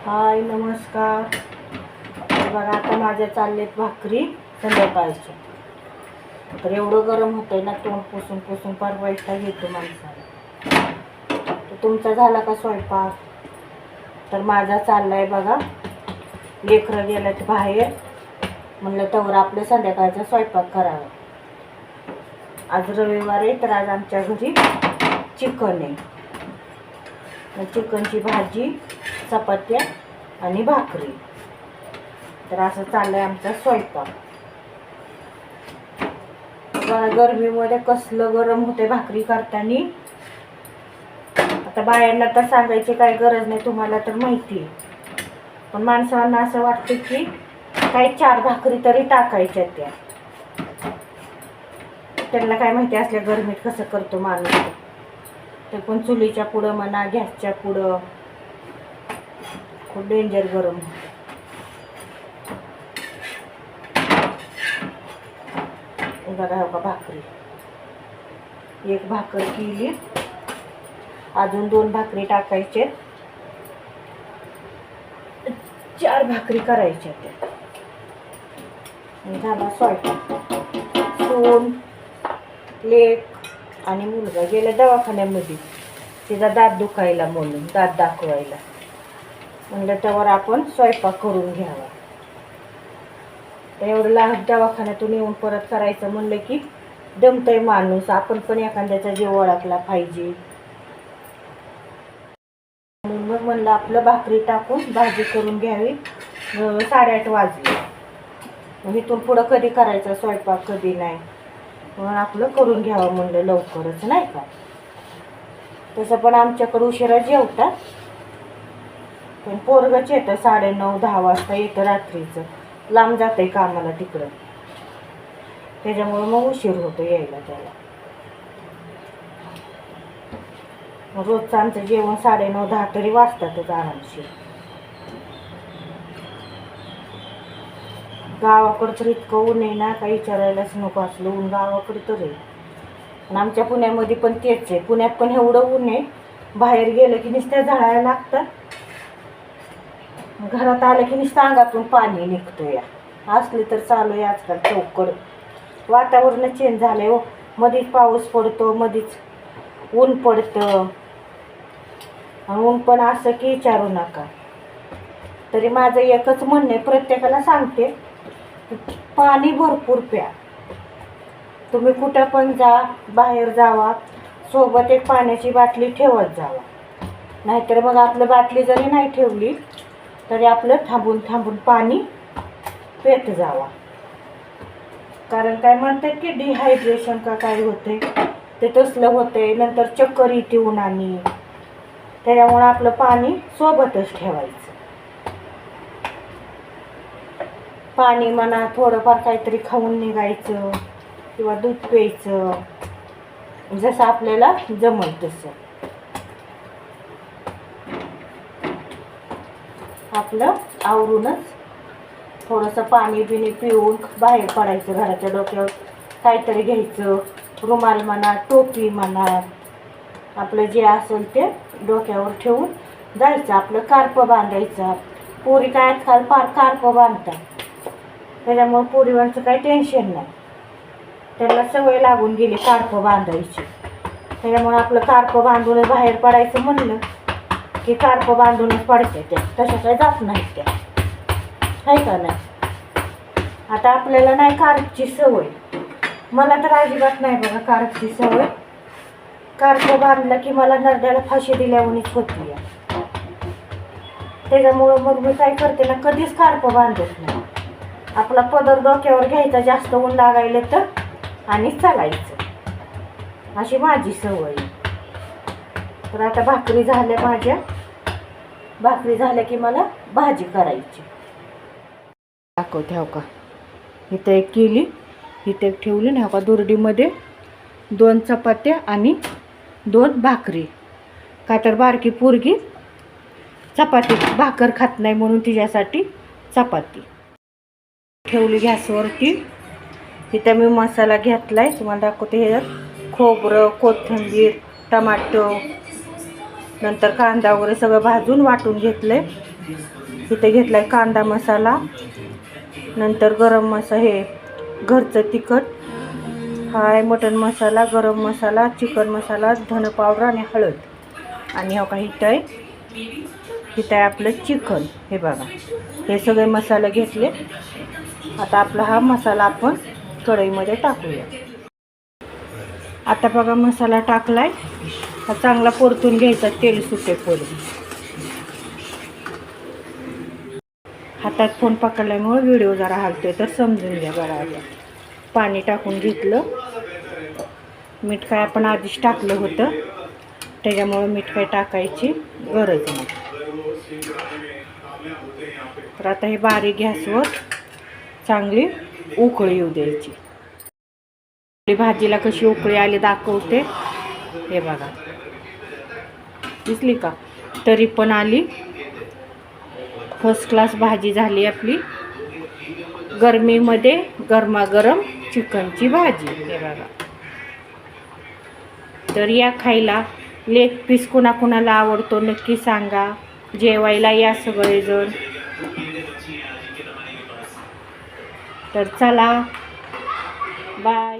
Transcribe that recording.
हाय नमस्कार. बघा आता माझ्या चाललेत भाकरी संध्याकाळच्या. तर एवढं गरम होतंय ना, तोंड पुसून पुसून पार वैताग येतो माणसाला. तर तुमचा झाला का स्वयंपाक? तर माझा चाललाय बघा. लेकरं गेल्यात बाहेर, म्हणलं तवर आपलं संध्याकाळचा स्वयंपाक करावा. आज रविवार आहे, तर आज आमच्या घरी चिकन आहे. चिकनची भाजी, चपात्या आणि भाकरी. तर असं चाललंय आमचा स्वयंपाक. बघा गरमीमध्ये कसलं गरम होते भाकरी करताना. आता बायांना तर सांगायची काय गरज नाही, तुम्हाला तर माहिती आहे. पण माणसांना असं वाटतं की काही 4 भाकरी तरी टाकायच्या. त्यांना काय माहिती असल्या गरमीत कसं करतो माणूस. ते पण चुलीच्या पुढं म्हणा, गॅसच्या पुढं खूप डेंजर गरम होतं. बघा हो भाकरी, एक भाकर केली, अजून 2 भाकरी टाकायचे, 4 भाकरी करायच्या. झाला स्वयंपाक. सून, लेक आणि मुलगा गेला दवाखान्यामध्ये तिचा दात दुखायला म्हणून, दात दाखवायला. म्हणलं त्यावर आपण स्वयंपाक करून घ्यावा. तर एवढं लांब दवाखान्यातून येऊन परत करायचं म्हणलं की दमतंय माणूस. आपण पण एखाद्याचा जीव ओळखला पाहिजे. मग म्हणलं आपलं भाकरी टाकून भाजी करून घ्यावी. 8:30 वाजले. मग इथून पुढं कधी करायचा स्वयंपाक कधी नाही, म्हणून आपलं करून घ्यावं म्हणलं लवकरच, नाही का. तसं पण आमच्याकडे उशिरा जेवतात. पण पोरगच येतं 9:30-10 वाजता येतं रात्रीचं. लांब जातं आहे कामाला तिकडं, त्याच्यामुळं मग उशीर होतो यायला त्याला. रोजचं आमचं जेवण 9:30-10 तरी वाजतातच आरामशीर. गावाकडं तर इतकं ऊन आहे ना, काही विचारायलाच नको असलं ऊन गावाकडं तर आहे. आणि आमच्या पुण्यामध्ये पण तेच आहे. पुण्यात पण एवढं ऊन आहे, बाहेर गेलं की नुसत्या झळायला लागतात. घरात आलं की नुसतं अंगातून पाणी निघतं. या असले तर चालू आहे आजकाल चौकड. वातावरण चेंज झालं आहे हो. मध्येच पाऊस पडतो, मध्येच ऊन पडतं. आणि ऊन पण असं की विचारू नका. तरी माझं एकच म्हणणं आहे, प्रत्येकाला सांगते, पाणी भरपूर प्या. तुम्ही कुठं पण जा, बाहेर जावा, सोबत एक पाण्याची बाटली ठेवत जावा. नाहीतर मग आपलं बाटली जरी नाही ठेवली तरी आपलं थांबून थांबून पाणी पित जावा. कारण काय म्हणतात की डिहायड्रेशन का काय होते, ते तसलं होते. नंतर चक्कर येते उन्हाने. त्याच्यामुळं आपलं पाणी सोबतच ठेवायचं. पाणी म्हणा, थोडंफार काहीतरी खाऊन निघायचं किंवा दूध प्यायचं, जसं आपल्याला जमल तसं. आपलं आवरूनच थोडंसं पाणी बिणी पिऊन बाहेर पडायचं. घराच्या डोक्यावर काहीतरी घ्यायचं, रुमाल म्हणा, टोपी म्हणा, आपलं जे असेल ते डोक्यावर ठेवून जायचं. आपलं कार्प बांधायचं. पोरी काय आजकाल फार कार्प बांधतात, त्याच्यामुळे पोरीवांचं काही टेन्शन नाही. त्यांना सवय लागून गेली कार्प बांधायची. त्याच्यामुळे आपलं कार्प बांधूनच बाहेर पडायचं म्हणलं की कार्प बांधूनच पडते. त्या तशा काही जात नाहीत त्या, आहे का नाही. आता आपल्याला नाही कार्पची सवय, मला तर अजिबात नाही बघा कार्पची सवय. कार्प बांधला की मला नरड्याला फाशी दिल्यामुळेच होती. त्याच्यामुळं मग मी काय करते ना, कधीच कार्प बांधत नाही. आपला पदर डोक्यावर घ्यायचा जास्त ऊन लागायला तर, आणि चालायचं. अशी माझी सवय. तर आता भाकरी झाल्या माझ्या. भाकरी झाल्या की मला भाजी करायची. दाखवते हो का. इथं एक केली, इथं एक ठेवली ना हो का दुरडीमध्ये. 2 चपात्या आणि 2 भाकरी. का तर बारकी पोरगी चपाती भाकर खात नाही, म्हणून तिच्यासाठी चपाती ठेवली गॅसवरती. इथं मी मसाला घेतलाय, तुम्हाला दाखवते. ह्याच्यात खोबरं, कोथिंबीर, टमाटो, नंतर कांदा वगैरे सगळं भाजून वाटून घेतलंय. इथे घेतलाय कांदा मसाला, नंतर गरम मसाला, हे घरचं तिखट, हा आहे मटण मसाला, गरम मसाला, चिकन मसाला, धन पावडर आणि हळद. आणि हो का इथं आहे आपलं चिकन. हे बघा, हे सगळे मसाले घेतले. आता आपला हा मसाला आपण कढईमध्ये टाकूया. आता बघा मसाला टाकलाय, हा चांगला परतून घ्यायचा तेल सुटेपर्यंत. हातात फोन पकडल्यामुळे व्हिडिओ जरा हलतोय तर समजून घ्या. बघा आता पाणी टाकून घेतलं. मीठ काय आपण आधीच टाकलं होतं, त्याच्यामुळं मीठ काय टाकायची गरज नाही. तर आता हे बारीक गॅसवर चांगली उकळी येऊ द्यायची. भाजीला कशी उकळी आली दाखवते. हे बघा, दिसली का? तरी पण आली. फर्स्ट क्लास भाजी झाली आपली. गरमीमध्ये गरमागरम चिकनची भाजी. हे बघा, तर या खायला. लेग पीस कुणाकुणाला आवडतो नक्की सांगा. जेवायला या सगळेजण. तर चला, बाय.